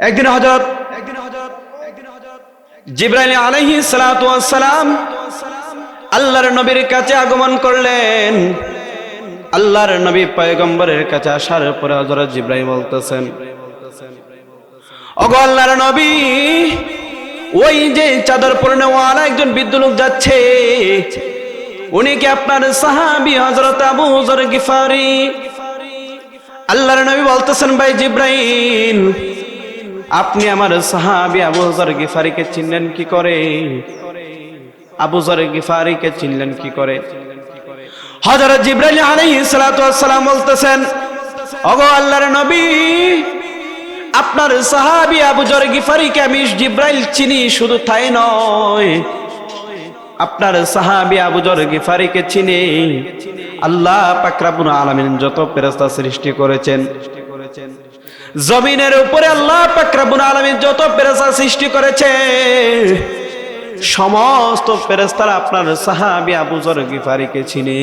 একদিন হযরত জিবরাইল আলাইহিস সালাতু ওয়াস সালাম আল্লাহর নবীর কাছে আগমন করলেন। আল্লাহর নবী পয়গম্বরের কাছে আসার পরে হযরত জিবরাইল বলতেছেন, ওগো আল্লাহর নবী, ওই যে চাদর পরনেওয়ালা একজন বৃদ্ধ লোক যাচ্ছে, উনি কি আপনার সাহাবী হযরত আবু যর গিফারি? আল্লাহর নবী বলতেছেন, ভাই জিবরাইল, আপনি আমার সাহাবী আবু যর গিফারিকে চিনলেন কি করে? আবু যর গিফারিকে চিনলেন কি করে? হযরত জিবরাইল আলাইহিস সালাতু ওয়াস সালাম বলতেছেন, ওগো আল্লাহর নবী, আপনার সাহাবী আবু যর গিফারিকে আমি জিবরাইল চিনি, শুধু তাই নয়, আপনার সাহাবী আবু যর গিফারিকে চিনি আল্লাহ পাক রব্বুল আলামিন যত ফেরেশতা সৃষ্টি করেছেন, জমিনের উপরে আল্লাহ পাক রব্বুল আলামিন যত ফেরেশতা সৃষ্টি করেছে, সমস্ত ফেরেশতারা আপনার সাহাবী আবু যর গিফারিকে চিনে।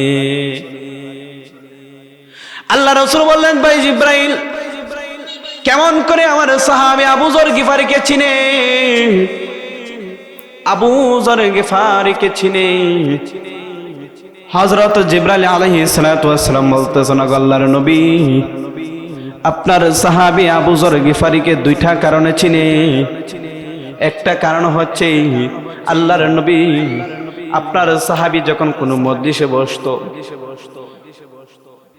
আল্লাহ রাসূল বললেন, ভাই জিবরাইল, কেমন করে আমার সাহাবী আবু যর গিফারিকে চিনে? আবু যর গিফারিকে চিনে। হযরত জিবরাইল আলাইহিস সালাতু ওয়াস সালাম বলতেছেন, আল্লাহর নবী, আপনার সাহাবী আবু যর গিফারিকে দুইটা কারণে চিনে। একটা কারণ হচ্ছে আল্লাহর নবী আপনার সাহাবী যখন কোনো মজলিসে বসতো,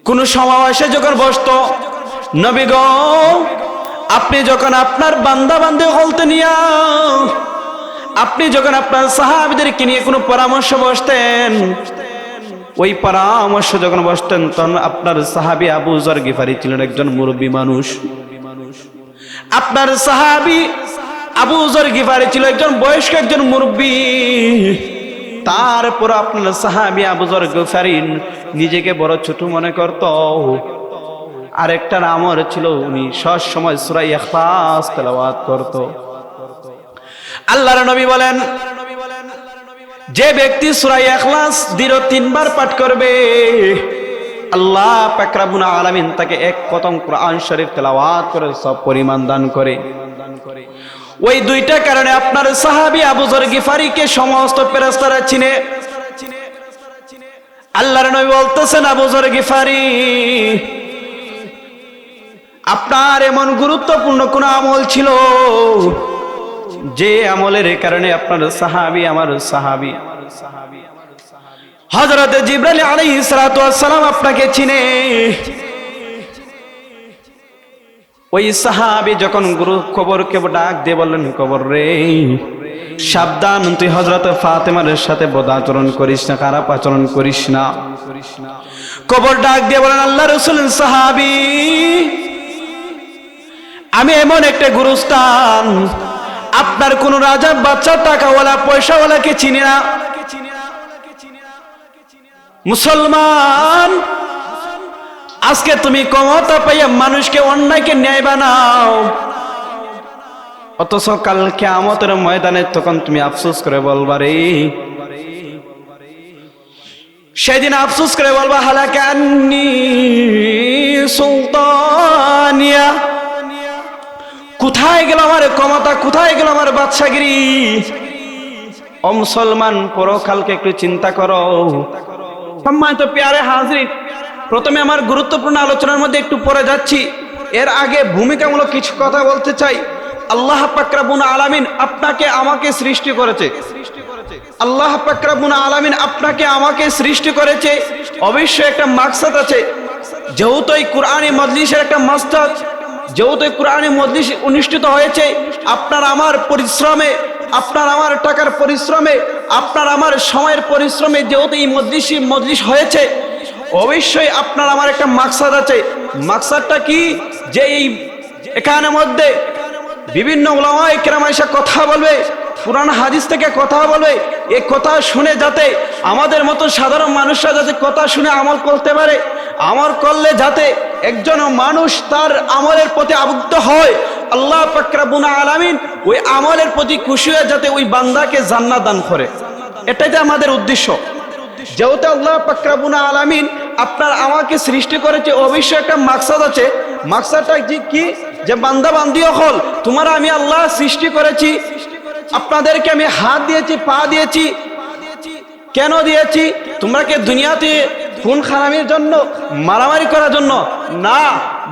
কোন সমাবেশে যখন বসতো, নবী গো, আপনি যখন আপনার বান্দা বান্দে হলতে নিয়া, আপনি যখন আপনার সাহাবীদেরকে নিয়ে কোনো পরামর্শ বসতেন, ওই পরামর্শ যখন বসতেন, তখন আপনার সাহাবী আবু যর গিফারি ছিলেন একজন মুরব্বী মানুষ। আপনার সাহাবী আবু যর গিফারি ছিল একজন বয়স্ক একজন মুরব্বী। তারপর আপনার সাহাবী আবু যর গিফারি নিজেকে বড় ছোট মনে করত। আরেকটা নামও ছিল, উনি সব সময় সূরা ইখলাস তেলাওয়াত করত। আল্লাহর নবী বলেন, যে ব্যক্তি সূরা ইখলাস দৃঢ় 3 বার পাঠ করবে, আল্লাহ পাক রব্বুল আলামিন তাকে এক খতম কোরআন শরীফ তেলাওয়াত করে সব পরিমাণ দান করে। ওই দুইটা কারণে আপনার সাহাবী আবু যর গিফারিকে সমস্ত ফেরেশতারা চিনে। আল্লাহর নবী বলতেছেন, আবু যর গিফারি, আপনার এমন গুরুত্বপূর্ণ কোন আমল ছিল যে আমলের কারণে আপনার সাহাবী আমার সাহাবী হযরত জিবরাইল আলাইহিস সালাতু ওয়াস সালাম আপনাকে চিনে। ওই সাহাবী যখন গুরু কবরকে ডাক দিয়ে বললেন, কবর রে, সাবধান, তুই হযরত ফাতেমার সাথে বদাচরণ করিস না, খারাপ আচরণ করিস না। কবর ডাক দিয়ে বলেন, আল্লাহ রাসূল, সাহাবী, আমি এমন একটা গুরুস্থান, আপনার কোন রাজা বাচ্চা টাকাওয়ালা পয়সাওয়ালাকে চিনি না। মুসলমান, আজকে তুমি ক্ষমতা পাইয়া মানুষকে অন্যায়কে ন্যায় বানাও, অথচ কাল কিয়ামতের ময়দানে তখন তুমি আফসোস করে বলবা, রে, সেদিন আফসোস করে বলবা, হালাকান্নি সুলতানিয়া, কোথায় গেল আমার ক্ষমতা, কোথায় গেল আমার বাদশাগিরি? ও মুসলমান, পরকালকে একটু চিন্তা করো। সম্মানিত প্যারে হাজরিন, প্রথমে আমার গুরুত্বপূর্ণ আলোচনার মধ্যে একটু পরে যাচ্ছি, এর আগে ভূমিকামূলক কিছু কথা বলতে চাই। আল্লাহ পাক রব্বুল আলামিন আপনাকে আমাকে সৃষ্টি করেছে। আল্লাহ পাক রব্বুল আলামিন আপনাকে আমাকে সৃষ্টি করেছে, অবশ্যই একটা মাকসাদ আছে। যেহেতু এই কোরআনী মজলিসের একটা মাকসাদ, যেহেতু কোরআনী মজলিস অনুষ্ঠিত হয়েছে আপনার আমার পরিশ্রমে, আপনার আমার টাকার পরিশ্রমে, আপনার আমার সময়ের পরিশ্রমে, যেহেতু এই মজলিস হয়েছে, অবশ্যই আপনার আমার একটা মাকসাদ আছে। মাকসাদটা কি? যে এই এখানের মধ্যে বিভিন্ন উলামায়ে কেরাম এসে কথা বলবে, কুরআন হাদিস থেকে কথা বলবে, এই কথা শুনে যাতে আমাদের মতো সাধারণ মানুষরা যাতে কথা শুনে আমল করতে পারে, আমল করলে যাতে একজন মানুষ তার আমলের প্রতি আবদ্ধ হয়, আল্লাহ পাক রব্বুল আলামিন ওই আমলের প্রতি খুশি হয়ে যাতে ওই বান্দাকে জান্নাত দান করে, এটাই আমাদের উদ্দেশ্য। যেহেতু আল্লাহ পাক রব্বুল আলামিন আপনার আমাকে সৃষ্টি করেছে, অবশ্যই একটা মাকসাদ আছে। মাকসাদটা কি? যে বান্দা বান্দি হল, তোমরা আমি আল্লাহ সৃষ্টি করেছি, আপনাদেরকে আমি হাত দিয়েছি, পা দিয়েছি, কেন দিয়েছি? তোমরা কি দুনিয়াতে খুন খারামির জন্য, মারামারি করার জন্য? না,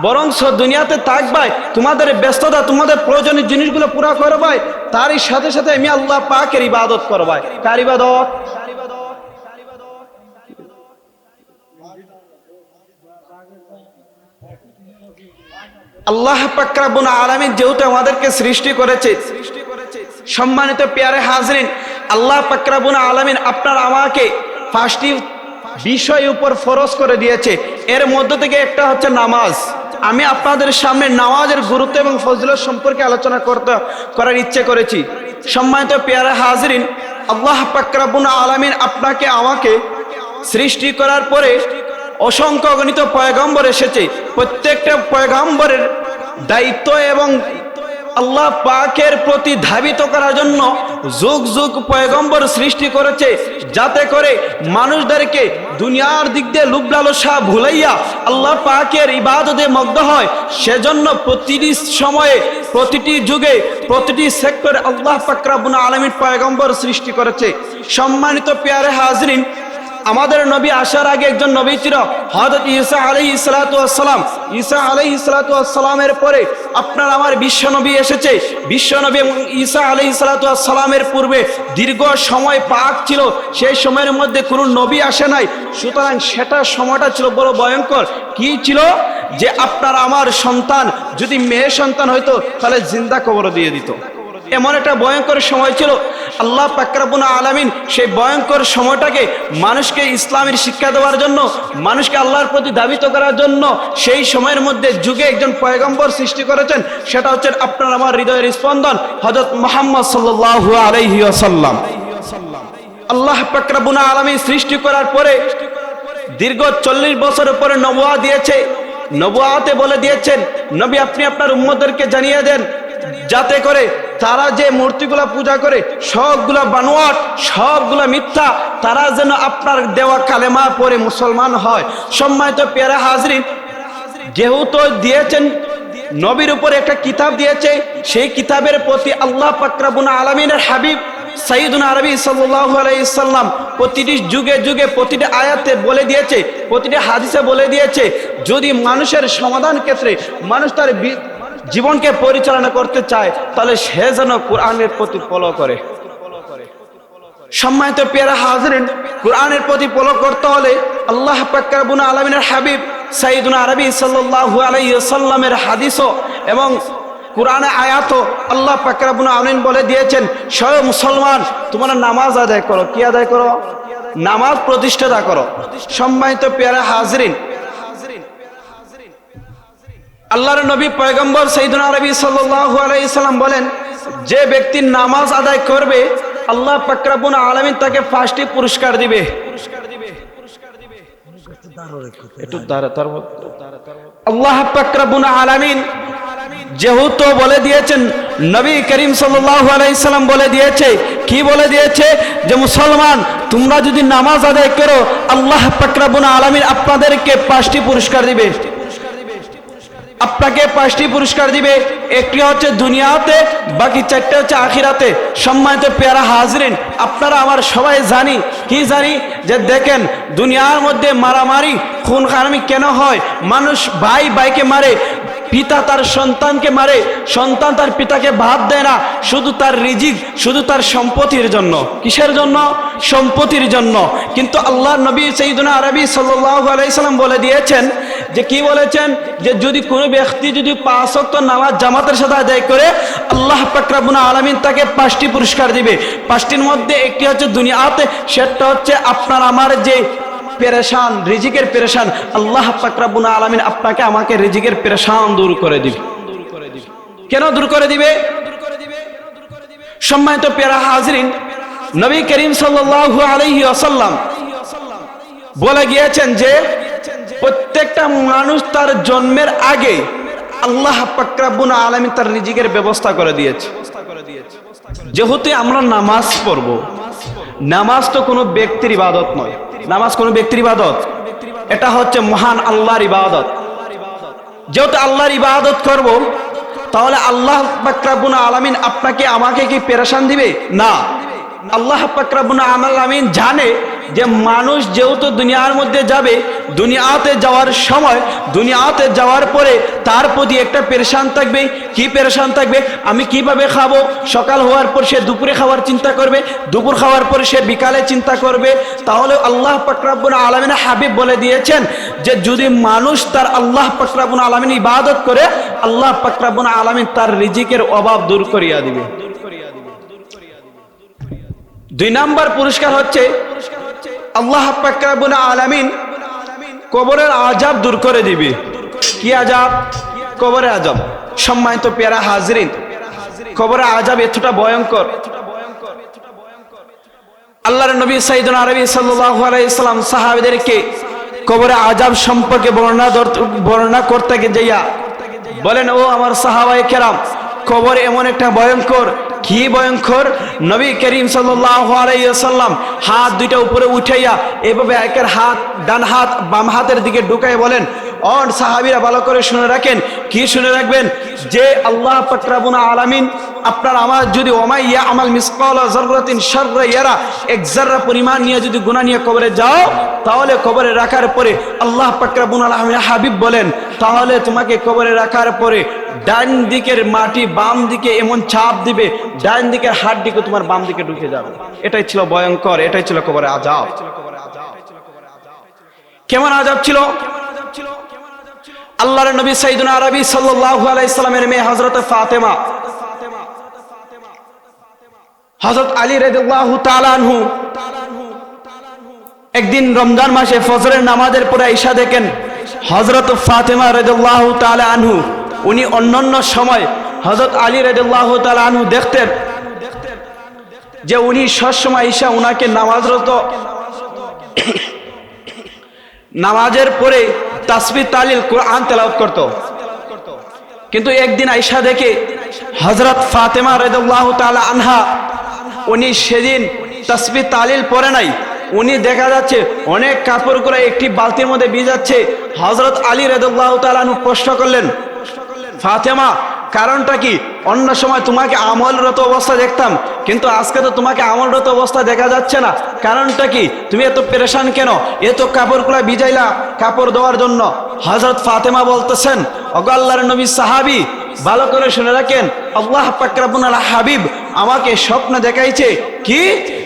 বরং দুনিয়াতে থাকবাই, তোমাদের ব্যস্ততা, তোমাদের প্রয়োজনীয় জিনিসগুলো পুরা করবাই, তারই সাথে সাথে আমি আল্লাহ পাকের ইবাদত করবাই। কার ইবাদত? আল্লাহ পাক রব্বুল আলামিন যেহেতু আমাদেরকে সৃষ্টি করেছে, সম্মানিত পেয়ারে হাজরিন, আল্লাহ পাক রব্বুল আলামিন আপনার আমাকে 5টি বিষয় উপর ফরজ করে দিয়েছে। এর মধ্য থেকে একটা হচ্ছে নামাজ। আমি আপনাদের সামনে নামাজের গুরুত্ব এবং ফজিলত সম্পর্কে আলোচনা করার ইচ্ছে করেছি। সম্মানিত পেয়ারে হাজরিন, আল্লাহ পাক রব্বুল আলামিন আপনাকে আমাকে সৃষ্টি করার পরে অসংখ্য অগণিত পয়গম্বর এসেছে। প্রত্যেকটা পয়গম্বরের দায়িত্ব এবং আল্লাহ পাকের প্রতি ধাবিত করার জন্য যুগ যুগ পয়গম্বর সৃষ্টি করেছে, যাতে করে মানুষদেরকে দুনিয়ার দিক দিয়ে লোভ লালসা ভুলাইয়া আল্লাহ পাকের ইবাদতে মগ্ন হয়। সেজন্য প্রতিটি সময়ে, প্রতিটি যুগে, প্রতিটি সেক্টরে আল্লাহ পাক রব্বুল আলামিন পয়গম্বর সৃষ্টি করেছে। সম্মানিত পেয়ারে হাজরিন, আমাদের নবী আসার আগে একজন নবী ছিল, হযরত ঈসা আলাইহিস সালাতু ওয়াস সালাম। ঈসা আলাইহিস সালাতু ওয়াস সালামের পরে আপনার আমার বিশ্ব নবী এসেছে। বিশ্ব নবী এবং ঈসা আলাইহিস সালাতু ওয়াস সালামের পূর্বে দীর্ঘ সময় পাক ছিল, সেই সময়ের মধ্যে কোনো নবী আসে নাই। সুতরাং সেটা সময়টা ছিল বড় ভয়ঙ্কর। কি ছিল? যে আপনার আমার সন্তান যদি মেয়ে সন্তান হইতো তাহলে জিন্দা কবর দিয়ে দিত। এমন একটা ভয়ঙ্কর সময় ছিল। আল্লাহ পাক রব্বুল আলামিন সেই ভয়ঙ্কর সময়টাকে মানুষকে ইসলামের শিক্ষা দেওয়ার জন্য, মানুষকে আল্লাহর প্রতি ধাবিত করার জন্য সেই সময়ের মধ্যে যুগে একজন পয়গম্বর সৃষ্টি করেছেন। সেটা হচ্ছে আপনার আমার হৃদয়ের স্পন্দন হযরত মুহাম্মদ সাল্লাল্লাহু আলাইহি ওয়াসাল্লাম। আল্লাহ পাক রব্বুল আলামিন সৃষ্টি করার পরে দীর্ঘ 40 বছরের পরে নবুয়ত দিয়েছে। নবুয়তে বলে দিয়েছেন, নবী আপনি আপনার উম্মতদেরকে জানিয়ে দেন, যাতে করে তারা যে মূর্তিগুলা পূজা করে সবগুলা বানোয়াট, সবগুলা মিথ্যা, তারা যেন আপনার দেওয়া কালেমা পড়ে মুসলমান হয়। সম্মানিত পেয়ারা হাজরিন, যেহেতু দিয়েছেন নবীর উপরে একটা কিতাব দিয়েছে, সেই কিতাবের প্রতি আল্লাহ পাক রব্বুল আলামিনের হাবিব সাইয়্যিদুনা আরবী সাল্লাল্লাহু আলাইহি সাল্লাম প্রতিটি যুগে যুগে প্রতিটি আয়াতে বলে দিয়েছে, প্রতিটি হাদিসে বলে দিয়েছে, যদি মানুষের সমাধান ক্ষেত্রে মানুষ তার জীবনকে পরিচালনা করতে চায় তাহলে সে যেন কোরআনের প্রতি ফলো করে। সম্মানিত পেয়ারা হাজরিন, কোরআনের প্রতি ফলো করতে হলে আল্লাহ পাক রব্বুল আলামিনের হাবিব সাইয়্যিদুনা আরবী সাল্লাল্লাহু আলাইহি সাল্লামের হাদিসও এবং কোরআনে আয়াতও আল্লাহ পাক রব্বুল আলামিন বলে দিয়েছেন, সব মুসলমান তোমরা নামাজ আদায় করো। কি আদায় করো? নামাজ প্রতিষ্ঠাতা করো। সম্মানিত পেয়ারা হাজরিন, আল্লাহর নবী পয়গম্বর সাইয়্যিদুনা আরবী সাল্লাল্লাহু আলাইহি সাল্লাম বলেন, যে ব্যক্তি নামাজ আদায় করবে আল্লাহ পাক রব্বুল আলামিন তাকে 5টি পুরস্কার দিবে। আল্লাহ পাক রব্বুল আলামিন যেহেতু বলে দিয়েছেন, নবী করিম সাল্লাল্লাহু আলাইহি সাল্লাম বলে দিয়েছে, কি বলে দিয়েছে? যে মুসলমান তোমরা যদি নামাজ আদায় করো আল্লাহ পাক রব্বুল আলামিন আপনাদেরকে 5টি পুরস্কার দিবে। আপনাকে 5টি পুরস্কার দিবে। একটি হচ্ছে দুনিয়াতে, বাকি 4টা হচ্ছে আখিরাতে। সম্মানিত পেয়ারা হাজরিন, আপনারা আমার সবাই জানি, কি জানি? যে দেখেন দুনিয়ার মধ্যে মারামারি খুন খারামি কেন হয়? মানুষ ভাই ভাইকে মারে, পিতা তার সন্তানকে মারে, সন্তান তার পিতাকে ভাত দেয় না, শুধু তার রিজিক, শুধু তার সম্পত্তির জন্য। কিসের জন্য? সম্পত্তির জন্য। কিন্তু আল্লাহর নবী সাইয়্যিদুনা আরবী সাল্লাল্লাহু আলাইহি সাল্লাম বলে দিয়েছেন, যে কি বলেছেন? যে যদি কোনো ব্যক্তি যদি 5 ওয়াক্ত নামাজ জামাতের সাথে আদায় করে আল্লাহ পাক রব্বুল আলামিন তাকে 5টি পুরস্কার দিবে। 5টির মধ্যে একটি হচ্ছে দুনিয়াতে, সেটা হচ্ছে আপনার আমার যে পেরেশান, রিজিকের পেরেশান, আল্লাহ পাক রব্বুল আলামিন আপনাকে আমাকে রিজিকের পেরেশান দূর করে দিবে। কেন দূর করে দিবে? সম্মানিত পেয়ারা হাজরিন, নবী করিম সাল্লাল্লাহু আলাইহি ওয়াসাল্লাম বলে গিয়েছেন যে প্রত্যেকটা মানুষ তার জন্মের আগে আল্লাহ পাক রব্বুল আলামিন তার রিজিকের ব্যবস্থা করে দিয়েছে। যেহেতু আমরা নামাজ পড়ব, নামাজ তো কোনো ব্যক্তির ইবাদত নয়। নামাজ কোনো ব্যক্তির ইবাদত, এটা হচ্ছে মহান আল্লাহর ইবাদত। যেহেতু আল্লাহর ইবাদত করব, তাহলে আল্লাহ পাক রব্বুল আলামিন আপনাকে আমাকে কি পেরেশান দিবে? না, আল্লাহ পাক রব্বুল আলামিন জানে যে মানুষ যেহেতু দুনিয়ার মধ্যে যাবে, দুনিয়াতে যাওয়ার সময়, দুনিয়াতে যাওয়ার পরে তার প্রতি একটা পেরেশান থাকবে। কি পেরেশান থাকবে? আমি কিভাবে খাবো? সকাল হওয়ার পর সে দুপুরে খাওয়ার চিন্তা করবে, দুপুর খাওয়ার পর সে বিকালে চিন্তা করবে। তাহলে আল্লাহ পাক রব্বুল আলামিন হাবিব বলে দিয়েছেন যে যদি মানুষ তার আল্লাহ পাক রব্বুল আলামিন ইবাদত করে, আল্লাহ পাক রব্বুল আলামিন তার রিজিকের অভাব দূর করিয়া দিবে। 2 নাম্বার পুরস্কার হচ্ছে আল্লাহ পাক রব্বুল আলামিন কবরের আযাব দূর করে দিবে। কি আযাব? কবরের আযাব। সম্মানিত পেয়ারা হাজরিন, কবরের আযাব এতটা ভয়ঙ্কর, আল্লাহর নবী সাইয়েদুনা আরবি সাল্লাল্লাহু আলাইহি সাল্লাম সাহাবীদেরকে কবরের আযাব সম্পর্কে বর্ণনা করতে গিয়ে বলেন, ও আমার সাহাবায়ে কেরাম, কবর এমন একটা ভয়ঙ্কর। কি ভয়ঙ্কর? নবী করিম সাল্লাল্লাহু আলাইহি ওয়াসাল্লাম হাত দুইটা উপরে উঠাইয়া এভাবে একের হাত ডান হাত বাম হাতের দিকে ঢুকাই বলেন, ও সাহাবীরা ভালো করে শুনে রাখেন। কি শুনে রাখবেন? যে আল্লাহ পাক রব্বুল আলামিন আপনার আমার যদি ওমাই ইয়ামাল মিসকালা যাররাতিন শাররা ইয়ারা, এক যাররা পরিমাণ নিয়ে যদি গুনাহ নিয়ে কবরে যাও, তাহলে কবরে রাখার পরে আল্লাহ পাক রব্বুল আলামিন হাবিব বলেন, তাহলে তোমাকে কবরে রাখার পরে ডান দিকের মাটি বাম দিকে এমন চাপ দিবে, ডান দিকের হাড় তোমার বাম দিকে ঢুকে যাবে। এটাই ছিল ভয়ঙ্কর, এটাই ছিল কবরের আযাব। কেমন আযাব ছিল? আল্লাহর নবী সাইয়েদুনা আরবি সাল্লাল্লাহু আলাইহি সাল্লামের মেয়ে হযরত ফাতেমা, হযরত আলী রাদিয়াল্লাহু তাআলা আনহু একদিন রমজান মাসে ফজরের নামাজের পরে ঈশা দেখেন হযরত ফাতেমা রাদিয়াল্লাহু তাআলা আনহু, উনি অন্যান্য সময় হযরত আলী রাদিয়াল্লাহু তাআলা আনহু দেখতেন যে উনি সবসময় ঈশা উনাকে নামাজের পরে তাসবিহ তাহলিল কোরআন তেলাওয়াত করত। কিন্তু একদিন আয়েশা দেখে হযরত ফাতেমা রাদিয়াল্লাহু তাআলা আনহা উনি সেদিন তাসবিহ তাহলিল পড়ে নাই। উনি দেখা যাচ্ছে অনেক কাপড়গুলো একটি বালতির মধ্যে ভিজাচ্ছে। হযরত আলী রাদিয়াল্লাহু তাআলা আনহু প্রশ্ন করলেন, ফাতেমা কারণটা কি? অন্য সময় তোমাকে আমলরত অবস্থা দেখতাম, কিন্তু আজকে তো তোমাকে আমলরত অবস্থা দেখা যাচ্ছে না, কারণটা কি? তুমি এত পেরেশান কেন? এত কাপড়গুলা ভিজাইলা কাপড় দেওয়ার জন্য। হযরত ফাতেমা বলতেছেন, ওগো আল্লাহর নবী সাহাবী, ভালো করে শুনে রাখেন, আল্লাহ পাক রব্বুল হাবিব আমাকে স্বপ্ন দেখাইছে কি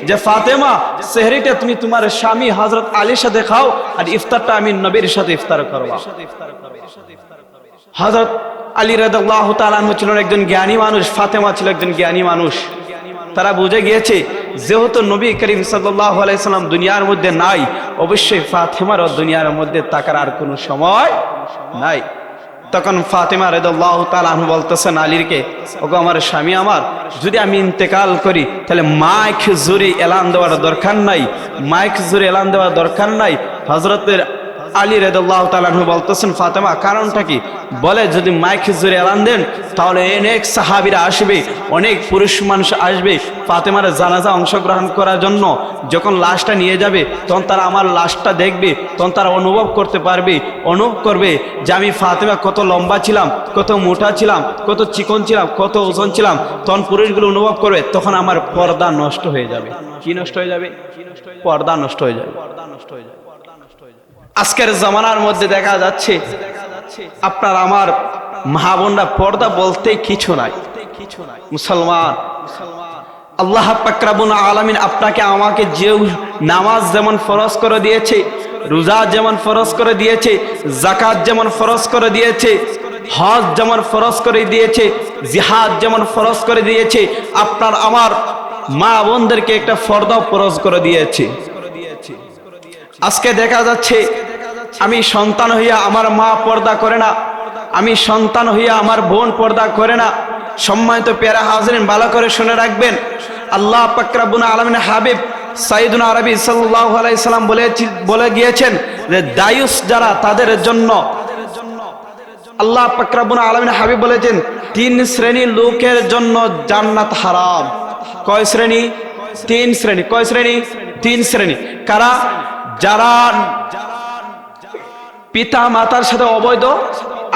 যে ফাতেমা সেহরিটা তুমি তোমার স্বামী হযরত আলীর সাথে খাও আর ইফতারটা আমি নবীর সাথে ইফতার করবা। হযরত আলী রাদিয়াল্লাহু তাআলা আনহু ছিলেন একজন জ্ঞানী মানুষ, ফাতেমা ছিল একজন জ্ঞানী মানুষ। তারা বুঝে গিয়েছে যেহেতু নবী করিম সাল্লাল্লাহু আলাইহি সাল্লাম দুনিয়ার মধ্যে নাই, অবশ্যই ফাতেমারও দুনিয়ার মধ্যে থাকার আর কোনো সময় নাই। তখন ফাতেমা রাদিয়াল্লাহু তাআলা আনহু বলতেছেন আলীরকে, ওগো আমার স্বামী আমার, যদি আমি ইন্তেকাল করি তাহলে মাইক জোরে এলান দেওয়ার দরকার নাই, মাইক জোরে এলান দেওয়ার দরকার নাই। হযরতের আলী রাদিয়াল্লাহু তাআলা আনহু বলতেছেন, ফাতেমা কারণটা কি? বলে যদি মাইক জোরে এলান দেন তাহলে অনেক সাহাবীরা আসবে, অনেক পুরুষ মানুষ আসবে ফাতেমার জানাজা অংশগ্রহণ করার জন্য। যখন লাশটা নিয়ে যাবে তখন তারা আমার লাশটা দেখবে, তখন তারা অনুভব করবে যে আমি ফাতেমা কত লম্বা ছিলাম, কত মোটা ছিলাম, কত চিকন ছিলাম, কত ওজন ছিলাম। তখন পুরুষগুলো অনুভব করবে, তখন আমার পর্দা নষ্ট হয়ে যাবে। কি নষ্ট হয়ে যাবে? পর্দা নষ্ট হয়ে যাবে। আজকের জামানার মধ্যে দেখা যাচ্ছে আপনার আমার মা বোনরা পর্দা বলতে কিছু নাই। মুসলমান, আল্লাহ পাক রব্বুল আলামিন আপনাকে আমাকে যে নামাজ যেমন ফরজ করে দিয়েছে, রোজা যেমন ফরজ করে দিয়েছে, যাকাত যেমন ফরজ করে দিয়েছে, হজ যেমন ফরজ করে দিয়েছে, জিহাদ যেমন ফরজ করে দিয়েছে, আপনার আমার মা বোনদেরকে একটা পর্দা ফরজ করে দিয়েছে। আজকে দেখা যাচ্ছে আমি সন্তান হইয়া আমার মা পর্দা করে না, আমি সন্তান হইয়া আমার বোন পর্দা করে না। সম্মানিত পেয়ারা হাজরিন, ভালো করে শুনে রাখবেন, আল্লাহ পাক রব্বুল আলামিন হাবিব সাইয়েদুনা আরবি সাল্লাল্লাহু আলাইহি সাল্লাম বলে গিয়েছেন যে দায়ুস যারা তাদের জন্য আল্লাহ পাক রব্বুল আলামিন হাবিব বলেছেন 3 শ্রেণীর লোকের জন্য জান্নাত হারাম। কয় শ্রেণী? 3 শ্রেণী। কয় শ্রেণী? 3 শ্রেণী। কারা? যারা পিতা মাতার সাথে অবৈধ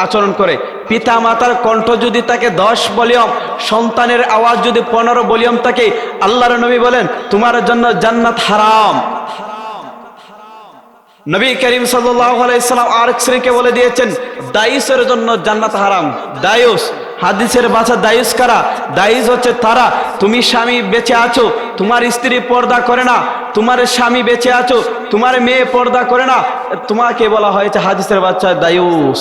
আচরণ করে। পিতা মাতার কণ্ঠ যদি তাকে 10 ভলিউম, সন্তানের আওয়াজ যদি 15 ভলিউম থাকে, আল্লাহর নবী বলেন তোমার জন্য জান্নাত হারাম। নবী করিম সাল্লাল্লাহু আলাইহি সাল্লাম আরেক শ্রেণীকে বলে দিয়েছেন দায়ুসের জন্য জান্নাত হারাম। দায়ুস, হাদিসের ভাষা দায়ুস কারা? দায়ুস হচ্ছে তারা, তুমি স্বামী বেঁচে আছো, তোমার স্ত্রী পর্দা করে না, তোমার স্বামী বেঁচে আছো, তোমার মেয়ে পর্দা করে না, তোমাকে বলা হয়েছে হাদিসের বাচ্চা দায়ুস।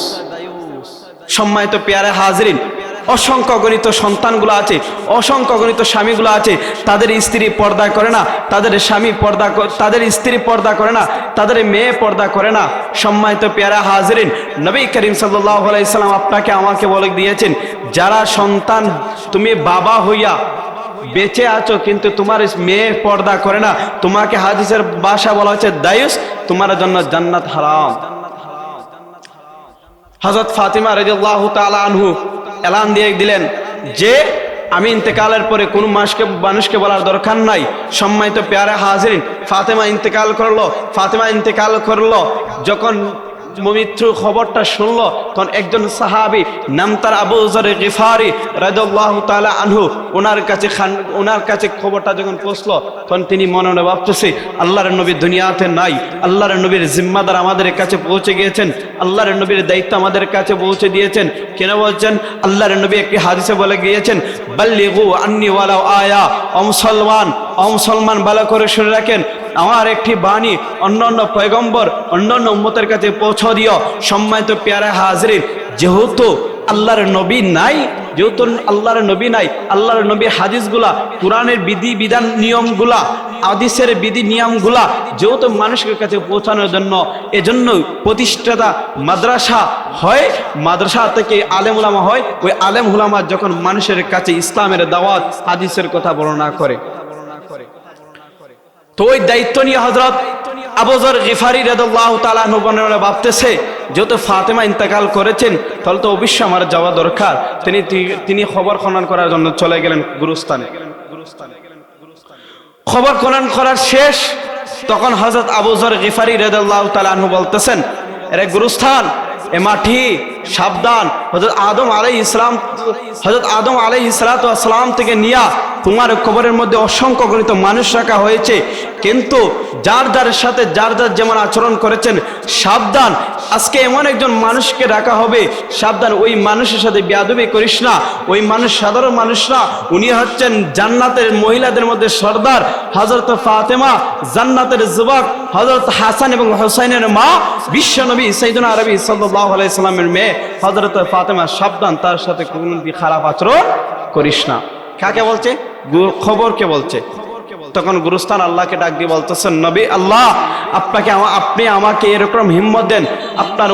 সম্মানিত পেয়ারে হাজরিন, অসংখ্য গণিত সন্তানগুলো আছে, অসংখ্য গণিত স্বামীগুলো আছে, তাদের স্ত্রী পর্দা করে না, তাদের স্বামী পর্দা, তাদের স্ত্রী পর্দা করে না, তাদের মেয়ে পর্দা করে না। সম্মানিত পেয়ারা হাজরিন, নবী করিম সাল্লাল্লাহু আলাইহি সাল্লাম আপনাকে আমাকে বলে দিয়েছেন যারা সন্তান তুমি বাবা হইয়া বেঁচে আছো কিন্তু তোমার মেয়ে পর্দা করে না, তোমাকে হাদিসের ভাষা বলা হচ্ছে দায়ুস, তোমার জন্য জান্নাত হারাম। হযরত ফাতিমা রাদিয়াল্লাহু তাআলা আনহু এলান দিয়ে দিলেন যে আমি ইন্তেকালের পরে কোনো মানুষকে বলার দরকার নাই। সম্মানিত পেয়ারে হাজরিন, ফাতেমা ইন্তেকাল করলো যখন মৃত্যু খবরটা শুনলো, তখন একজন সাহাবী নাম তার আবু যর গিফারি রাদিয়াল্লাহু তাআলা আনহু, ওনার কাছে খবরটা যখন পৌঁছলো, তখন তিনি মনে মনে ভাবতেছে আল্লাহর নবী দুনিয়াতে নাই, আল্লাহর নবীর জিম্মাদার আমাদের কাছে পৌঁছে গিয়েছেন, আল্লাহর নবীর দায়িত্ব আমাদের কাছে পৌঁছে দিয়েছেন। কেন বলছেন? আল্লাহর নবী একটি হাদিসে বলে গিয়েছেন বাল্লিগু আন্নি ওয়ালাউ আয়া, ও মুসলমান ভালো করে শুনে রাখেন, আমার একটি বাণী অন্যান্য পয়গম্বর অন্যান্য উম্মতের কাছে পৌঁছে দিও। সম্মানিত পেয়ারা হাজরিন, যেহেতু আল্লাহর নবী নাই, আল্লাহর নবী হাদিসগুলা, কোরআনের বিধি বিধান নিয়মগুলা, হাদিসের বিধি নিয়মগুলা যেহেতু মানুষের কাছে পৌঁছানোর জন্য, এজন্য প্রতিষ্ঠাতা মাদ্রাসা হয়, মাদ্রাসা থেকে আলেম উলামা হয়, ওই আলেম উলামা যখন মানুষের কাছে ইসলামের দাওয়াত হাদিসের কথা বর্ণনা করে, তো ওই দায়িত্ব নিয়ে হযরত আবু যর গিফারি রাদিয়াল্লাহু তাআলা আনহু ভাবতেছে যেহেতু ফাতেমা ইন্তেকাল করেছেন তাহলে তো অবশ্যই আমার যাওয়া দরকার। তিনি খবর খনন করার জন্য চলে গেলেন গুরুস্থানে। খবর খনন করার শেষ, তখন হযরত আবু যর গিফারি রাদিয়াল্লাহু তাআলা আনহু বলতেছেন, এরে গুরুস্থান, এ মাটি সাবধান, হযরত আদম আলাইহিস সালাম থেকে নিয়া তোমার কবরের মধ্যে অসংখ্য গণিত মানুষ রাখা হয়েছে, কিন্তু যার সাথে যার যেমন আচরণ করেছেন, সাবধান, আজকে এমন একজন মানুষকে রাখা হবে, সাবধান, ওই মানুষের সাথে বেয়াদবি করিস না, ওই মানুষ সাধারণ মানুষ না, উনি হচ্ছেন জান্নাতের মহিলাদের মধ্যে সর্দার হযরত ফাতেমা, জান্নাতের যুবক হযরত হাসান এবং হুসাইনের মা, বিশ্বনবী সাইয়্যিদুনা আরবি সাল্লাল্লাহু আলাইহি সাল্লামের মেয়ে হযরত ফাতেমা, সাবধান, তার সাথে কোনো খারাপ আচরণ করিস না। কাকে বলছে? খবরকে বলছে। তখন গুরুস্থান আল্লাহকে ডাক দিয়ে বলতেছেন, নবী আল্লাহ, আপনি আমাকে এরকম হিম্মত দেন, আপনার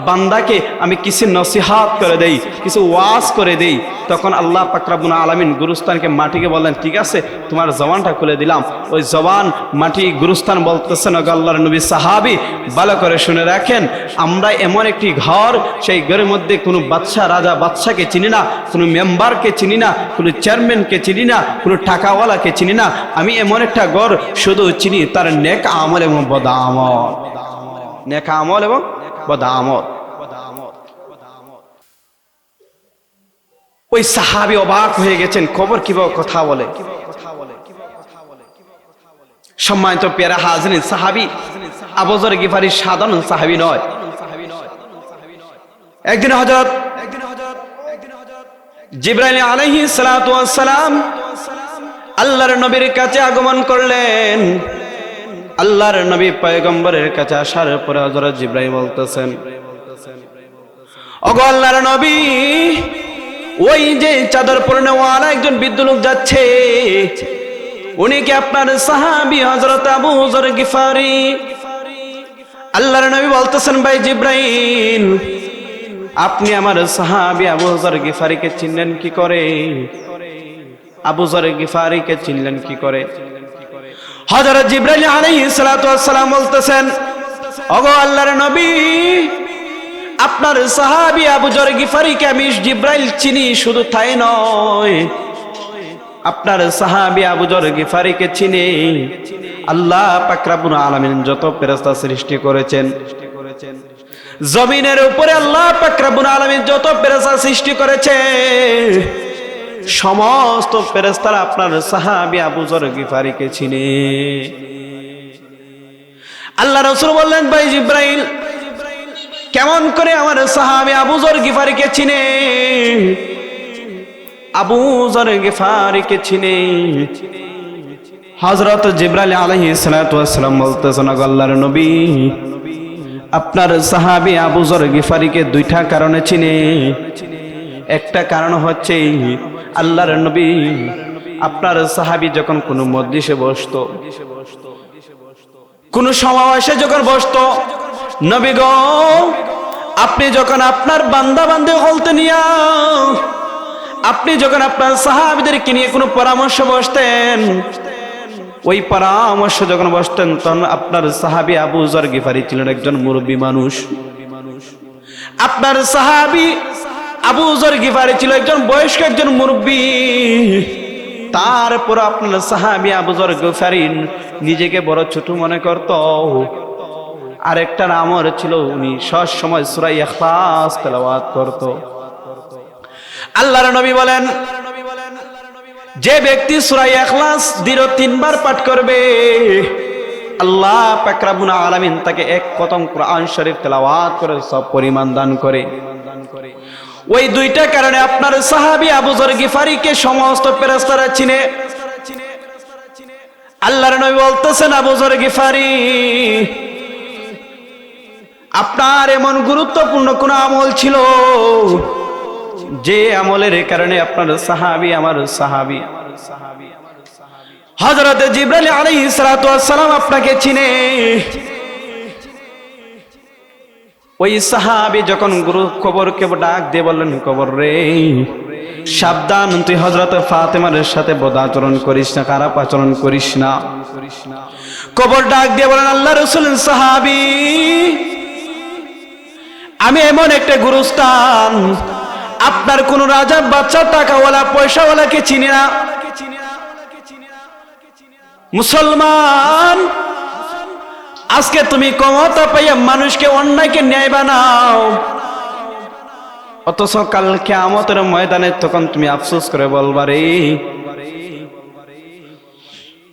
বান্দাকে আমি কিছু নসিহাত করে দেই, কিছু ওয়াজ করে দেই। তখন আল্লাহ পাক রব্বুল আলামিন গুরুস্থানকে মাটিকে বললেন, ঠিক আছে, তোমার জবানটা খুলে দিলাম। ওই জবান মাটি গুরুস্থান বলতেছেন, ওগো আল্লাহর নবী সাহাবী, ভালো করে শুনে রাখেন, আমরা এমন একটি ঘর, সেই ঘরের মধ্যে কোনো রাজা বাদশাকে চিনি না, কোনো মেম্বারকে চিনি না, কোনো চেয়ারম্যানকে চিনি না, কোনো টাকাওয়ালাকে চিনি না, আমি এমন একটা ঘর শুধু চিনি তার নেক আমল এবং বদ আমল, নেক আমল এবং বদ আমল। ওই সাহাবী অবাক হয়ে গেছেন, খবর কিভাবে কথা বলে। সম্মানিত পেয়ারা হাজরিন, সাহাবী আবু যর গিফারি সাধারণ সাহাবী নয়। একদিন হযরত জিবরাইল আলাইহিস সালাতু ওয়াস সালাম আল্লাহর নবীর কাছে আগমন করলেন। আল্লাহর নবী পয়গম্বরের কাছে আসার পরে হযরত জিবরাইল বলতেছেন, ওগো আল্লাহর নবী, ওই যে চাদর পরনেওয়ালা একজন বৃদ্ধ লোক যাচ্ছে, উনি কি আপনার সাহাবী হযরত আবু যর গিফারি? আল্লাহর নবী বলতেছেন, ভাই জিবরাইল, আপনি আমার সাহাবী আবু যর গিফারিকে চিনলেন কি করে? আবু যর গিফারিকে চিনলেন কি করে? হযরত জিবরাইল আলাইহিস সালাতু ওয়াস সালাম বলতেছেন, ওগো আল্লাহর নবী, আপনার সাহাবী আবু যর গিফারিকে আমি জিবরাইল চিনি, শুধু তাই নয়, আপনার সাহাবী আবু যর গিফারিকে চিনি আল্লাহ পাক রব্বুল আলামিন যত ফেরেশতা সৃষ্টি করেছেন, জমিনের উপরে আল্লাহ পাক রব্বুল আলামিন যত ফেরেশতা সৃষ্টি করেছে সমস্ত ফেরেশতারা আপনার সাহাবী আবু যর গিফারিকে চিনে। আল্লাহ রাসূল বললেন, ভাই জিবরাইল কেমন করে আমার সাহাবী আবু যর গিফারিকে চিনে? আবু যর গিফারিকে চিনে। হযরত জিবরাইল আলাইহিস সালাতু ওয়াস সালাম বলতেছেন, আল্লাহর নবী আপনার সাহাবী আবু যর গিফারিকে দুইটা কারণে চিনে। একটা কারণ হচ্ছে আল্লাহর নবী আপনার সাহাবী যখন কোনো মজলিসে বসতো, কোন সমাবেশে যখন বসতো, নবী গো আপনি যখন আপনার বান্দা বান্দী হলতে নিয়া আপনি যখন আপনার সাহাবীদেরকে নিয়ে কোনো পরামর্শ বসতেন, ওই পরামর্শ যখন বসতেন তখন আপনার সাহাবী আবু যর গিফারি ছিলেন একজন মুরব্বী মানুষ। আপনার সাহাবী আবু যর গিফারি ছিল একজন বয়স্ক একজন মুরব্বী। তারপর আপনার সাহাবী আবু যর গিফারি নিজেকে বড় ছোট মনে করত। আরেকটা নামও ছিল, উনি সব সময় সূরা ইখলাস তেলাওয়াত করত। আল্লাহর নবী বলেন, যে ব্যক্তি সূরা ইখলাস দৃঢ় 3 বার পাঠ করবে আল্লাহ পাক রব্বুল আলামিন তাকে এক খতম কোরআন শরীফ তেলাওয়াত করে সব পরিমাণ দান করে। ওই দুইটা কারণে আপনার সাহাবী আবু যর গিফারিকে সমস্ত ফেরেশতারা চিনে। আল্লাহর নবী বলতেছেন, আবু যর গিফারি আপনার এমন গুরুত্বপূর্ণ কোন আমল ছিল যে আমলের কারণে আপনার সাহাবী আমার সাহাবী হযরত জিবরাইল আলাইহিস সালাতু ওয়াস সালাম আপনাকে চিনে। ওই সাহাবী যখন গুরু কবরকে ডাক দিয়ে বললেন, কবর রে সাবধান, তুই হযরত ফাতেমার সাথে বদাচরণ করিস না, খারাপ আচরণ করিস না। কবর ডাক দিয়ে বলেন, আল্লাহ রাসূলের সাহাবী আমি এমন একটা গুরুস্থান আপনার কোন রাজা বাচ্চা টাকাওয়ালা পয়সাওয়ালাকে চিনি না। মুসলমান আজকে তুমি ক্ষমতা পাইয়া মানুষকে অন্যায়কে ন্যায় বানাও, অথচ কাল কিয়ামতের ময়দানে তখন তুমি আফসোস করে বলবা রে,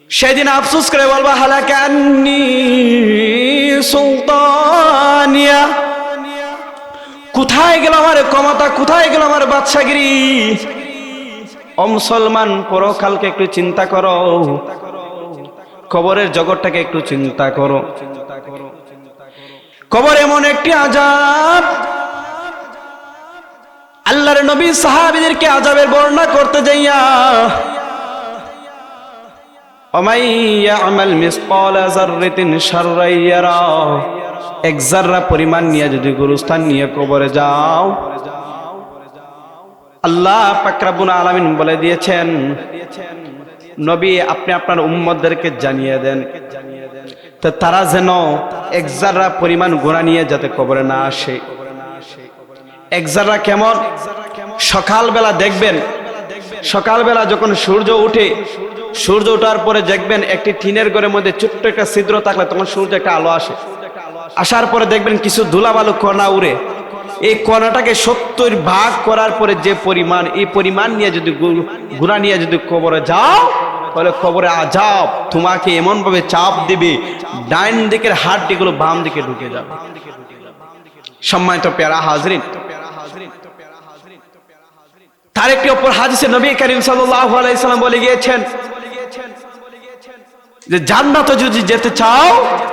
সেদিন আফসোস করে বলবা হালাকা আন্নী সুলতানিয়া, কোথায় গেল আমার ক্ষমতা, কোথায় গেল আমার বাদশাগিরি। ও মুসলমান পরকালকে একটু চিন্তা করো, কবরের জগৎটাকে একটু চিন্তা করো। কবর এমন একটি আযাব, আল্লাহর নবী সাহাবীদেরকে আযাবের বর্ণনা করতে যাইয়া ওমাই ইয়ামাল মিসকালা যাররাতিন শাররান ইয়ারা, এক যাররা পরিমাণ নিয়ে যদি গুরুস্থান নিয়ে কবরে যাও, আল্লাহ পাক রব্বুল আলামিন বলে দিয়েছেন নবী আপনি আপনার উম্মতদেরকে জানিয়ে দেন তো তারা যেন এক যাররা পরিমাণ গুনাহ নিয়ে যাতে কবরে না আসে। এক যাররা কেমন? সকালবেলা দেখবেন, সকালবেলা যখন সূর্য উঠে, সূর্য ওঠার পরে দেখবেন একটি টিনের ঘরের মধ্যে ছোট্ট একটা ছিদ্র থাকলে তখন সূর্য একটা আলো আসে, আসার পরে দেখবেন কিছু ধুলাবালু কণা উড়ে। এই কণাটাকে 70 ভাগ করার পরে যে পরিমাণ, এই পরিমাণ নিয়ে যদি গুনাহ নিয়ে যদি কবরে যাও তাহলে কবরে আযাব তোমাকে এমন ভাবে চাপ দিবে, ডাইন দিকের হাড়গুলো বাম দিকে ঢুকে যাবে। সম্মানিত প্যারা হাজরিন, তার একটি অপর হাদিসে নবী করিম সাল্লাল্লাহু আলাইহি সাল্লাম বলে গিয়েছেন যে জান্নাতে যদি যেতে চাও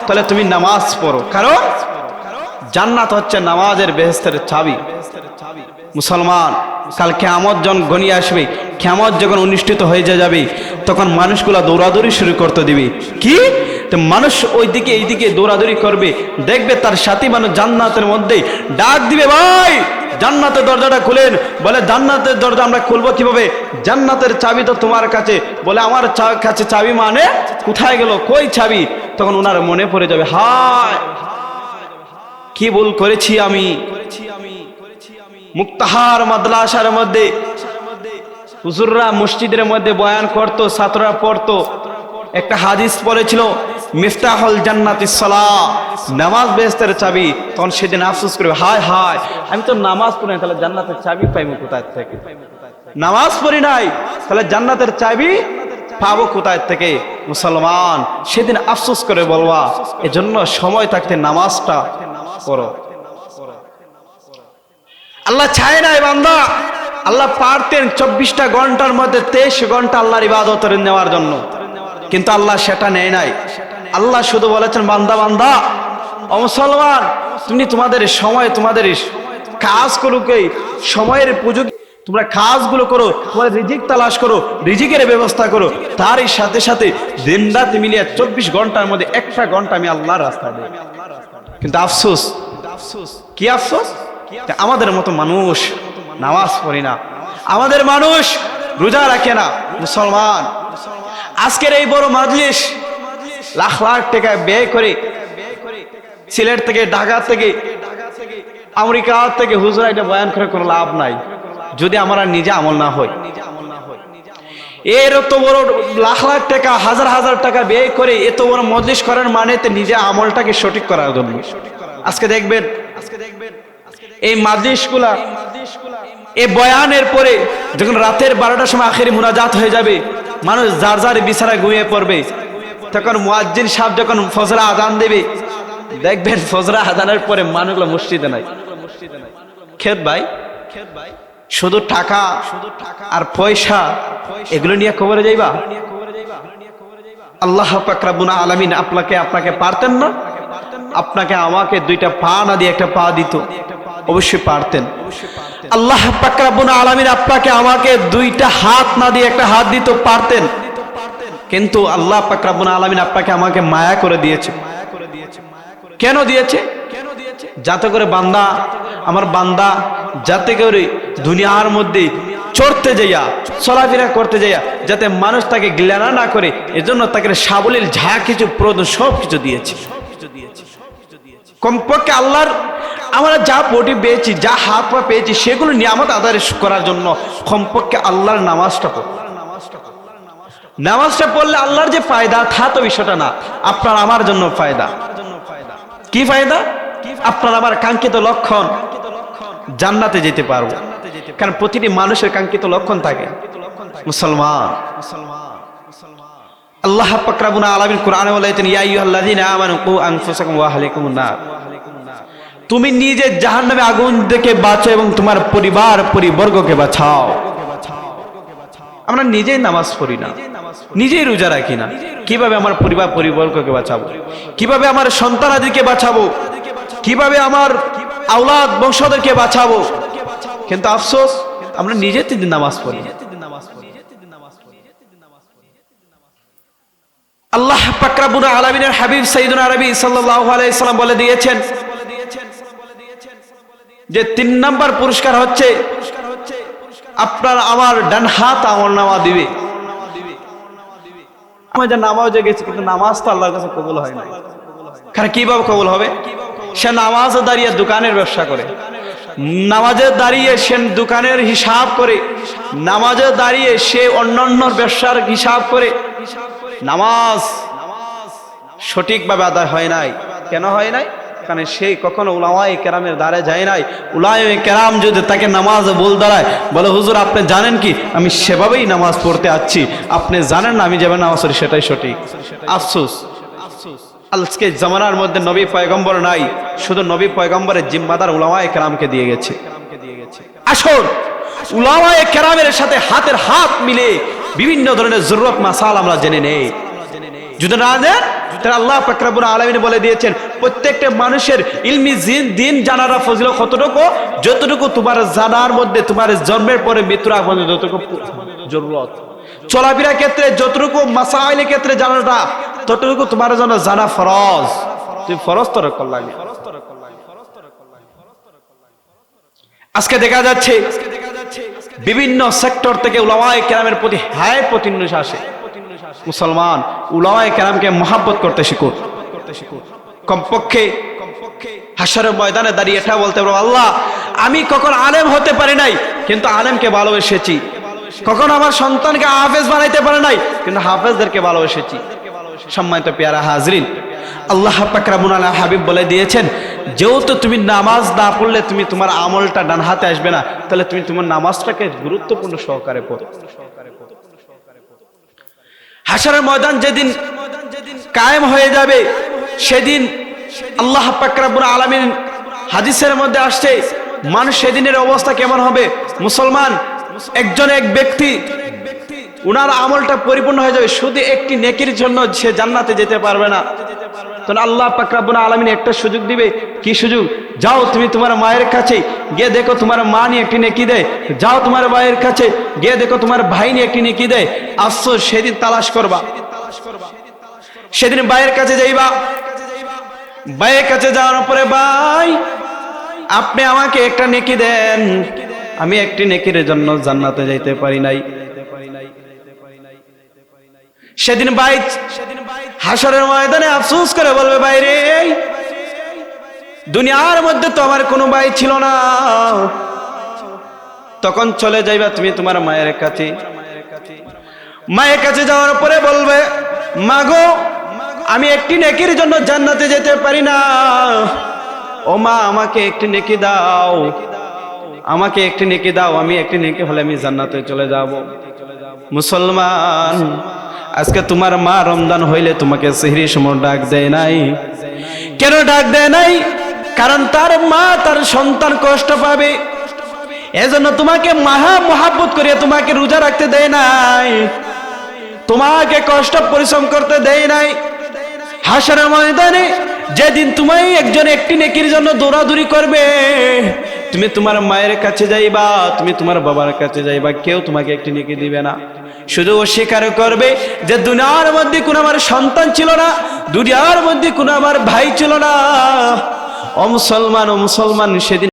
তাহলে তুমি নামাজ পড়ো, কারণ জান্নাত হচ্ছে নামাজের বেহেশতের চাবি। মুসলমান কাল কিয়ামত যখন ঘনিয়ে আসবে, কিয়ামত যখন অনুষ্ঠিত হয়ে যাবে তখন মানুষগুলা দৌড়াদৌড়ি শুরু করতে দিবে। কি? তো মানুষ ওইদিকে এইদিকে দৌড়াদৌড়ি করবে, দেখবে তার সাথী মানুষ জান্নাতের মধ্যে ডাক দিবে, ভাই জান্নাতের দরজাটা খুলেন। বলে জান্নাতের দরজা আমরা খুলবো কিভাবে? জান্নাতের চাবি তো তোমার কাছে। বলে আমার কাছে চাবি মানে? কোথায় গেল, কই চাবি? তখন ওনার মনে পড়ে যাবে, হায় কি ভুল করেছি আমি। মুক্তাহার মাদ্রাসার মধ্যে হুজুররা মসজিদের মধ্যে বয়ান করতো, ছাত্ররা পড়তো, একটা হাদিস পড়েছিল মিফতাহুল জান্নাতিস সালাহ, নামাজ বেহেশতের চাবি। তখন সেদিন আফসোস করবে, হায় হায় আমি তো নামাজ পড়ি নাই, তাহলে জান্নাতের চাবি পাইবো কোথায় থেকে? নামাজ পড়ি নাই, তাহলে জান্নাতের চাবি পাবো কোথায় থেকে? মুসলমান সেদিন আফসোস করে বলবা, এজন্য সময় থাকতে নামাজটা পড়ো। আল্লাহ চায় নাই বান্দা, আল্লাহ পারতেন 24টা ঘন্টার মধ্যে 23 ঘন্টা আল্লাহর ইবাদত নেওয়ার জন্য, কিন্তু আল্লাহ সেটা নেয় নাই। আল্লাহ শুধু বলেছেন, বান্দা বান্দা ও মুসলমান, তুমি তোমাদের সময়, তোমাদের কাজ করুক, সময়ের উপযোগী তোমরা কাজগুলো করো, তোমার রিজিক তালাশ করো, রিজিকের ব্যবস্থা করো। তারই সাথে সাথে দিন রাত মিলিয়ে 24 ঘন্টার মধ্যে 1টা ঘন্টা আমি আল্লাহর রাস্তায় দেই। কিন্তু আফসোস, কি আফসোস, আমাদের মতো মানুষ নামাজ পড়ি না, আমাদের মানুষ রোজা রাখে না। মুসলমান আজকের এই বড় মাজলিস লাখ লাখ টাকা ব্যয় করে সিলেট থেকে, ঢাকা থেকে, আমেরিকা থেকে হুজুরা এটা বয়ান করে কোনো লাভ নাই যদি আমরা নিজে আমল না হই। এর এত বড় লাখ লাখ টাকা, হাজার হাজার টাকা ব্যয় করে এত বড় মজলিস করার মানে নিজে আমলটাকে সঠিক করার জন্য। আজকে দেখবেন এই মাজলিসগুলা, এই বয়ানের পরে যখন রাতের 12টার সময় আখেরি মুনাজাত হয়ে যাবে, মানুষ যার যার বিছানায় ঘুমিয়ে পড়বে, তখন মুয়াজ্জিন সাহেব যখন ফজর আযান দেবে, দেখবেন ফজর আযানের পরে মানুষগুলো মসজিদে নাই। খেত ভাই, শুধু টাকা আর পয়সা এগুলো নিয়ে কবরে যাইবা? আল্লাহ পাক রব্বুল আলামিন আপনাকে পারতেন না? আপনাকে আমাকে 2টা পা না দিয়ে 1টা পা দিত, অবশ্যই পারতেন। আল্লাহ পাক রব্বুল আলামিন আপনাকে আমাকে 2টা হাত না দিয়ে 1টা হাত দিত, পারতেন। কিন্তু আল্লাহ পাক রব্বুল আলামিন আপনাকে আমাকে মায়া করে দিয়েছে। কেন দিয়েছে? যাতে করে বান্দা, আমার বান্দা যাতে করে দুনিয়ার মধ্যে চড়তে যাইয়া, চলাফেরা করতে যাইয়া যাতে মানুষ তাকে ঘৃণা না করে, এজন্য তাকে সাবলীল যা কিছু প্রয়োজন সব কিছু দিয়েছে। কমপক্ষে আল্লাহর আমরা যা বডি পেয়েছি, যা হাত পা পেয়েছি, সেগুলো নিয়ামত আদায় করার জন্য কমপক্ষে আল্লাহর নামাজটা পড়ো। নামাজটা পড়লে আল্লাহর যে ফায়দা, তা তো বিষয়টা না, আপনার আমার জন্য ফায়দা। কি ফায়দা? আপনার আমার কাঙ্ক্ষিত লক্ষণ, জান্নাতে যেতে পারবো। কারণ প্রতিটি মানুষের কাঙ্ক্ষিত লক্ষণ থাকে। মুসলমান, আল্লাহ পাক রব্বুল আলামিন কোরআনে বলেছেন, ইয়া আইয়ুহাল্লাযীনা আমানু কু আনফুসাকুম ওয়া আহলিকুমুন নার, তুমি নিজে জাহান্নামে আগুন থেকে বাঁচো এবং তোমার পরিবার পরিবর্গকে বাঁচাও। আমরা নিজেই নামাজ পড়ি না, নিজেই রোজা রাখি না, কিভাবে আমার পরিবার পরিবর্গকে বাঁচাবো? কিভাবে আমার সন্তানাদিকে বাঁচাবো? কিভাবে আমার আওলাদ বংশধরকে বাঁচাবো? কিন্তু আফসোস, আমরা নিজে নামাজ পড়ি। আল্লাহ পাক রব্বুল আলামিনের হাবিব সাইয়্যিদুনা নবী সাল্লাল্লাহু আলাইহি সাল্লাম বলে দিয়েছেন যে 3 নাম্বার পুরস্কার হচ্ছে আপনার আমার ডান হাত আমলনামা দিবে। আমরা যে নামাজে গেছি, কিন্তু নামাজ তো আল্লাহর কাছে কবুল হয় না। কারণ কিভাবে কবুল হবে? সে নামাজে দাঁড়িয়ে দোকানের ব্যবসা করে, নামাজে দাঁড়িয়ে সে দোকানের হিসাব করে, নামাজে দাঁড়িয়ে সে অন্যান্য ব্যবসার হিসাব করে। নামাজ সঠিকভাবে আদায় হয় নাই। কেন হয় নাই? কারণ সে কখনো উলামায়ে কেরামের দ্বারে যায় নাই। উলামায়ে কেরাম যদি তাকে নামাজ বল দাঁড়ায়, বলে হুজুর আপনি জানেন কি আমি সেভাবেই নামাজ পড়তে আসছি, আপনি জানেন না আমি যেভাবে নামাজ পড়ি সেটাই সঠিক। আফসোস, আজকে জামানার মধ্যে নবী পয়গম্বর নাই, শুধু নবী পয়গম্বরের জিম্মাদার উলামায়ে কেরামকে দিয়ে গেছে। আসুন উলামায়ে কেরামের সাথে হাতের হাত মিলে বিভিন্ন ধরনের জরুরত মাসাল আমরা জেনে নেই। যদি না জানেন, তাহলে আল্লাহ পাক রব্বুল আলামিন বলে দিয়েছেন প্রত্যেকটা মানুষের ইলমি দিন জানার ফজিলত কতটুকু, যতটুকু তোমার জানার মধ্যে তোমার জন্মের পরে মৃত্যুর আগ পর্যন্ত যতটুকু জরুরত। চলাফেরার ক্ষেত্রে যতটুকু, মাসাইলের ক্ষেত্রে জানাটা ততটুকু তোমার জন্য জানা ফরজ। তুমি ফরজ তরক করলা। আজকে দেখা যাচ্ছে বিভিন্ন সেক্টর থেকে উলামায়ে কেরামের প্রতি হায় প্রতিনিবেশ আসে। মুসলমান উলামায়ে কেরামকে মহব্বত করতে শিখুন। কমপক্ষে হাশরের ময়দানে দাঁড়িয়ে এটা বলতে পারবো, আল্লাহ আমি কখন আলেম হতে পারি নাই, কিন্তু আলেমকে ভালোবেসেছি। কখন আমার সন্তানকে হাফেজ বানাইতে পারে নাই, কিন্তু হাফেজদেরকে ভালোবেসেছি। সম্মানিত পেয়ারা হাজরিন, আল্লাহ পাক রব্বুল আলামিন হাবিব বলে দিয়েছেন, যেহেতু তুমি নামাজ না পড়লে তুমি তোমার আমলটা ডান হাতে আসবে না, তাহলে তুমি তোমার নামাজটাকে গুরুত্বপূর্ণ সহকারে পড়ো। হাশরের ময়দান যেদিন কায়েম হয়ে যাবে, সেদিন আল্লাহ পাক রব্বুল আলামিন, হাদিসের মধ্যে আসছে, মানুষ সেদিনের অবস্থা কেমন হবে? মুসলমান একজন এক ব্যক্তি, উনার আমলটা পরিপূর্ণ হয়ে যাবে, শুধু একটি নেকির জন্য সে জান্নাতে যেতে পারবে না। তখন আল্লাহ পাক রব্বুল আলামিন একটা সুযোগ দিবে। কি সুযোগ? যাও তুমি তোমার মায়ের কাছে গিয়ে দেখো তোমার মা নিয়ে একটি নেকি দেয়, যাও তোমার ভাইয়ের কাছে গিয়ে দেখো তোমার ভাই নিয়ে একটি নেকি দেয়। আফসোস, সেদিন তালাশ করবা। সেদিন ভাইয়ের কাছে যাইবা, ভাইয়ের কাছে যাওয়ার পরে, ভাই আপনি আমাকে একটা নেকি দেন, আমি একটি নেকির জন্য জান্নাতে যাইতে পারি নাই। সেদিন ভাই হাশরের ময়দানে আফসোস করে বলবে, ভাই রে, দুনিয়ার মধ্যে তো আমার কোনো ভাই ছিল না। তখন চলে যাইবা তুমি তোমার মায়ের কাছে। মায়ের কাছে যাওয়ার পরে বলবে, মা গো, আমি একটি নেকির জন্য জান্নাতে যেতে পারি না। ও মা, আমাকে একটি নেকি দাও, আমাকে একটি নেকি দাও, আমি একটি নেকি হলে আমি জান্নাতে চলে যাব। মুসলমান, আজকে তোমার মা রমজান হইলে তোমাকে সেহরির সময় ডাক দেয় নাই। কেন ডাক দেয় নাই? কারণ তার মা তার সন্তান কষ্ট পাবে, এজন্য তোমাকে মহা মহাব্বত করে তোমাকে রোজা রাখতে দেয় নাই, তোমাকে কষ্ট পরিশ্রম করতে দেয় নাই। হাশরের ময়দানে যেদিন তুমি একজন একটি নেকির জন্য দৌড়াদৌড়ি করবে, তুমি তোমার মায়ের কাছে যাইবা, তুমি তোমার বাবার কাছে যাইবা, কেউ তোমাকে একটি নেকি দিবে না। শুধু অস্বীকার করবে যে দুনিয়ার মধ্যে কোনো আমার সন্তান ছিল না, দুনিয়ার মধ্যে কোনো আমার ভাই ছিল না। ও মুসলমান, ও মুসলমান, সেদিন